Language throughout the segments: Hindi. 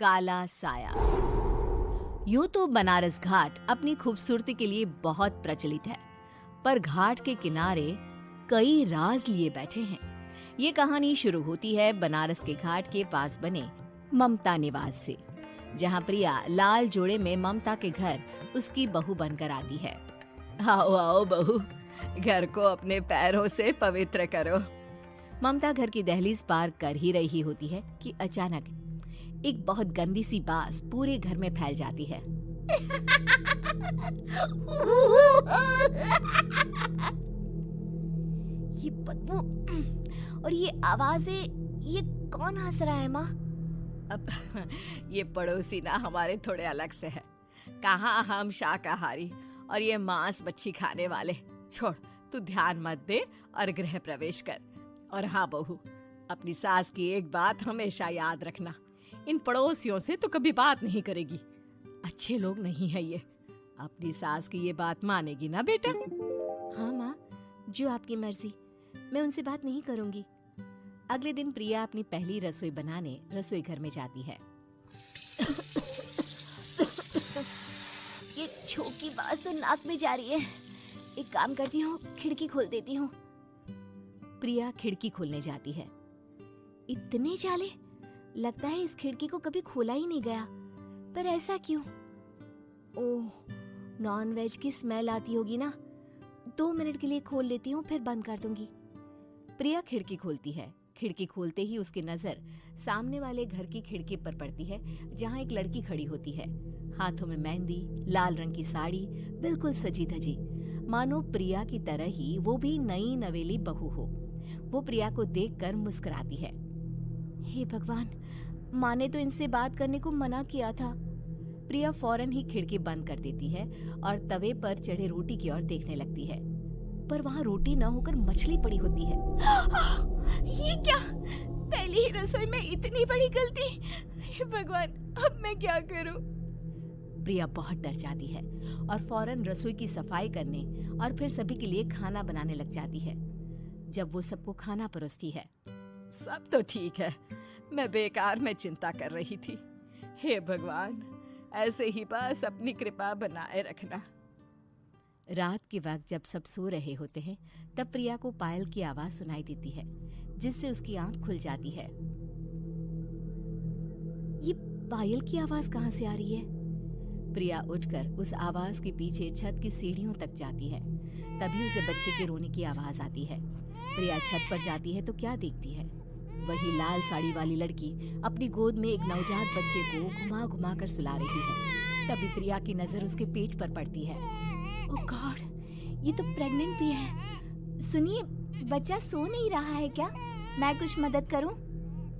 काला साया। यूं तो बनारस घाट अपनी खूबसूरती के लिए बहुत प्रचलित है, पर घाट के किनारे कई राज लिए बैठे हैं। ये कहानी शुरू होती है बनारस के घाट के पास बने ममता निवास से, जहां प्रिया लाल जोड़े में ममता के घर उसकी बहू बनकर आती है। आओ आओ बहू, घर को अपने पैरों से पवित्र करो। ममता घर की दहलीज पार कर ही रही होती है कि अचानक एक बहुत गंदी सी बास पूरे घर में फैल जाती है। ये बदबू और ये आवाजें, ये कौन हंस रहा है माँ? अब ये पड़ोसी ना हमारे थोड़े अलग से है। कहाँ हम शाकाहारी और ये मांस मच्छी खाने वाले। छोड़, तू ध्यान मत दे और गृह प्रवेश कर। और हाँ बहू, अपनी सास की एक बात हमेशा याद रखना, इन पड़ोसियों से तो कभी बात नहीं करेगी। अच्छे लोग नहीं है ये। अपनी सास की ये बात मानेगी ना बेटा? हाँ माँ, जो आपकी मर्जी, मैं उनसे बात नहीं करूंगी। अगले दिन प्रिया अपनी पहली रसोई बनाने रसोई घर में जाती है। ये छोकी बात तो नाक में जा रही है। एक काम करती हूँ, खिड़की खोल देती हूँ। प्रिया खिड़की खोलने जाती है। इतने जाले, लगता है इस खिड़की को कभी खोला ही नहीं गया। पर ऐसा क्यों? ओह, नॉन वेज की स्मेल आती होगी ना। 2 मिनट के लिए खोल लेती हूँ, फिर बंद कर दूंगी। प्रिया खिड़की खोलती है। खिड़की खोलते ही उसकी नजर सामने वाले घर की खिड़की पर पड़ती है, जहाँ एक लड़की खड़ी होती है। हाथों में मेहंदी, लाल रंग की साड़ी, बिल्कुल सजी धजी, मानो प्रिया की तरह ही वो भी नई नवेली बहू हो। वो प्रिया को देखकर मुस्कुराती है। हे भगवान, माँ ने तो इनसे बात करने को मना किया था। प्रिया फौरन ही खिड़की बंद कर देती है और तवे पर चढ़े रोटी की ओर देखने लगती है, पर वहाँ रोटी न होकर मछली पड़ी होती है। ये क्या? पहली ही रसोई में इतनी बड़ी गलती। हे भगवान, अब मैं क्या करूं? प्रिया बहुत डर जाती है और फौरन रसोई की सफाई करने और फिर सभी के लिए खाना बनाने लग जाती है। जब वो सबको खाना परोसती है, सब तो ठीक है, मैं बेकार में चिंता कर रही थी। हे भगवान, ऐसे ही बस अपनी कृपा बनाए रखना। रात के वक्त जब सब सो रहे होते हैं, तब प्रिया को पायल की आवाज सुनाई देती है, जिससे उसकी आंख खुल जाती है। ये पायल की आवाज कहाँ से आ रही है? प्रिया उठकर उस आवाज के पीछे छत की सीढ़ियों तक जाती है। तभी उसे बच्चे के रोने की आवाज आती है। प्रिया छत पर जाती है तो क्या देखती है? वही लाल साड़ी वाली लड़की अपनी गोद में एक नवजात बच्चे को घुमा घुमा कर सुला रही है। तभी प्रिया की नजर उसके पेट पर पड़ती है। ओह गॉड, ये तो प्रेग्नेंट भी है। सुनिए, बच्चा सो नहीं रहा है क्या? मैं कुछ मदद करूं?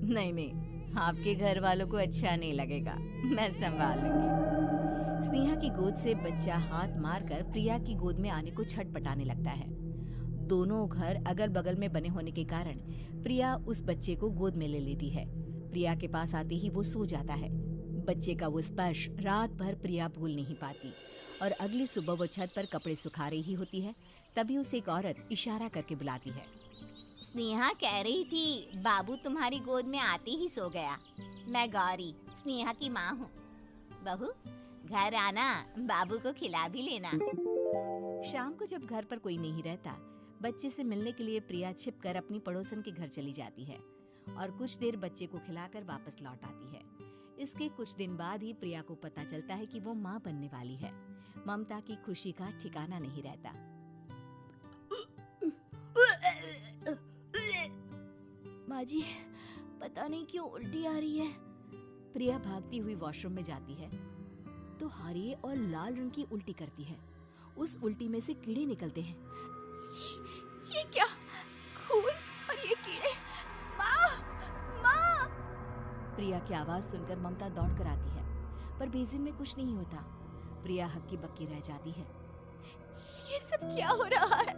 नहीं नहीं, आपके घर वालों को अच्छा नहीं लगेगा, मैं संभाल लूंगी। स्नेहा की गोद से बच्चा हाथ मारकर प्रिया की गोद में आने को छटपटाने लगता है। दोनों घर अगल बगल में बने होने के कारण प्रिया उस बच्चे को गोद में ले लेती है। प्रिया के पास आते ही वो सो जाता है। बच्चे का वो स्पर्श रात भर प्रिया भूल नहीं पाती और अगली सुबह वो छत पर कपड़े सुखा रही होती है। तभी उसे एक औरत इशारा करके बुलाती है। स्नेहा कह रही थी बाबू तुम्हारी गोद में आते ही सो गया। मैं गौरी, स्नेहा की माँ हूँ। बहू, घर आना, बाबू को खिला भी लेना। शाम को जब घर पर कोई नहीं रहता, बच्चे से मिलने के लिए प्रिया छिपकर अपनी पड़ोसन के घर चली जाती है और कुछ देर बच्चे को खिलाकर वापस लौट आती है। इसके कुछ दिन बाद ही प्रिया को पता चलता है कि वो माँ बनने वाली है। ममता की खुशी का ठिकाना नहीं रहता। माँ जी, पता नहीं क्यों उल्टी आ रही है। प्रिया भागती हुई वॉशरूम में जाती है तो हरे और लाल रंग की उल्टी करती है। उस उल्टी में से कीड़े निकलते हैं। ये क्या? खून और ये कीड़े! माँ! माँ! प्रिया की आवाज सुनकर ममता दौड़ कर आती है, पर बेसिन में कुछ नहीं होता। प्रिया हक्की बक्की रह जाती है। ये सब क्या हो रहा है?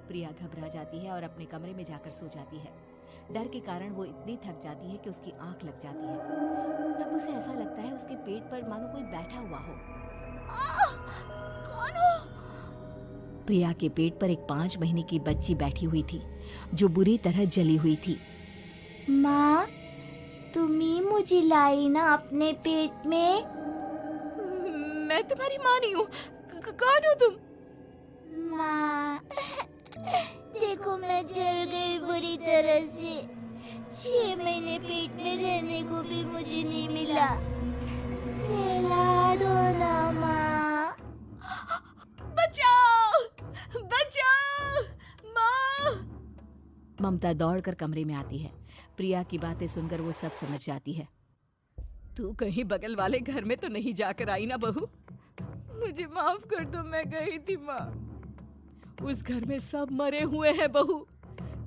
प्रिया घबरा जाती है और अपने कमरे में जाकर सो जाती है। डर के कारण वो इतनी थक जाती है कि उसकी आंख लग जाती है। तब उसे ऐसा लगता है उसके पेट पर मानो कोई बैठा हुआ हो। कौन हो? प्रिया के पेट पर एक 5 महीने की बच्ची बैठी हुई थी, जो बुरी तरह जली हुई थी। माँ, तुम ही मुझे लाई ना अपने पेट में। मैं तुम्हारी माँ नहीं हूँ। कौन हो तुम? माँ, देखो मैं जल गई बुरी तरह से। 6 महीने पेट में रहने को भी मुझे नहीं मिला। सहला दो ना माँ। बचाओ, बचाओ, माँ। ममता दौड़कर कमरे में आती है। प्रिया की बातें सुनकर वो सब समझ जाती है। तू कहीं बगल वाले घर में तो नहीं जाकर आई ना बहू? मुझे माफ कर दो, मैं गई थी माँ। उस घर में सब मरे हुए हैं बहू।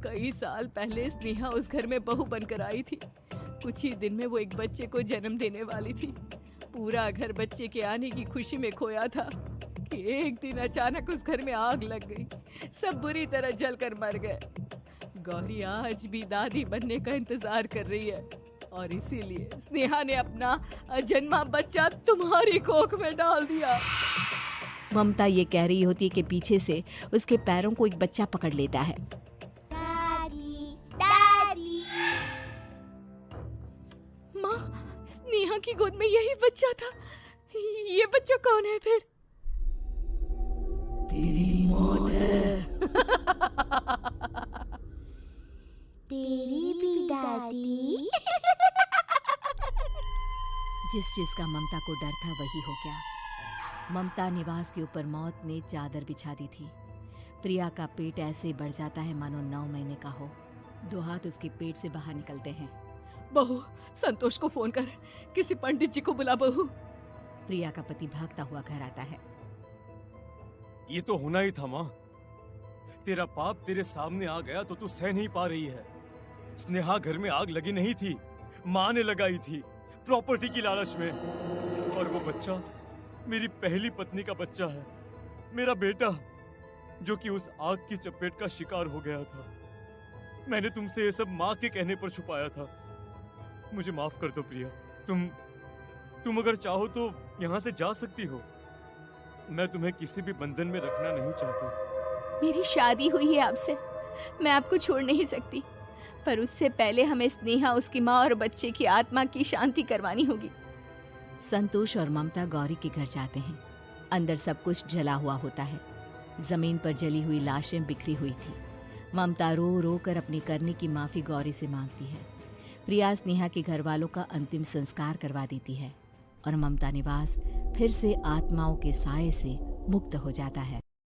कई साल पहले स्नेहा उस घर में बहू बनकर आई थी। कुछ ही दिन में वो एक बच्चे को जन्म देने वाली थी। पूरा घर बच्चे के आने की खुशी में खोया था कि एक दिन अचानक उस घर में आग लग गई। सब बुरी तरह जलकर मर गए। गौरी आज भी दादी बनने का इंतजार कर रही है और इसीलिए स्नेहा ने अपना अजन्मा बच्चा तुम्हारी कोख में डाल दिया। ममता ये कह रही होती है कि पीछे से उसके पैरों को एक बच्चा पकड़ लेता है। दादी, दादी। माँ, स्नेहा की गोद में यही बच्चा था। ये बच्चा कौन है फिर? तेरी मौत है। तेरी भी दादी। जिस चीज का ममता को डर था वही हो गया। ममता निवास के ऊपर मौत ने चादर बिछा दी थी। प्रिया का पेट ऐसे बढ़ जाता है मानो 9 महीने का हो। 2 हाथ उसके पेट से बाहर निकलते हैं। बहू, संतोष को फोन कर, किसी पंडित जी को बुला बहू। प्रिया का पति भागता हुआ घर आता है। ये तो होना ही था माँ। तेरा पाप तेरे सामने आ गया तो तू सह नहीं पा रही है। स्नेहा घर में आग लगी नहीं थी, माँ ने लगाई थी, प्रॉपर्टी की लालच में। और वो बच्चा मेरी पहली पत्नी का बच्चा है, मेरा बेटा, जो कि उस आग की चपेट का शिकार हो गया था। मैंने तुमसे ये सब माँ के कहने पर छुपाया था। मुझे माफ कर दो प्रिया। तुम अगर चाहो तो यहाँ से जा सकती हो। मैं तुम्हें किसी भी बंधन में रखना नहीं चाहता। मेरी शादी हुई है आपसे, मैं आपको छोड़ नहीं सकती, पर उससे पहले हमें स्नेहा, उसकी माँ और बच्चे की आत्मा की शांति करवानी होगी। संतोष और ममता गौरी के घर जाते हैं। अंदर सब कुछ जला हुआ होता है। जमीन पर जली हुई लाशें बिखरी हुई थी। ममता रो रो कर अपने करने की माफी गौरी से मांगती है। प्रिया स्नेहा के घर वालों का अंतिम संस्कार करवा देती है और ममता निवास फिर से आत्माओं के साए से मुक्त हो जाता है।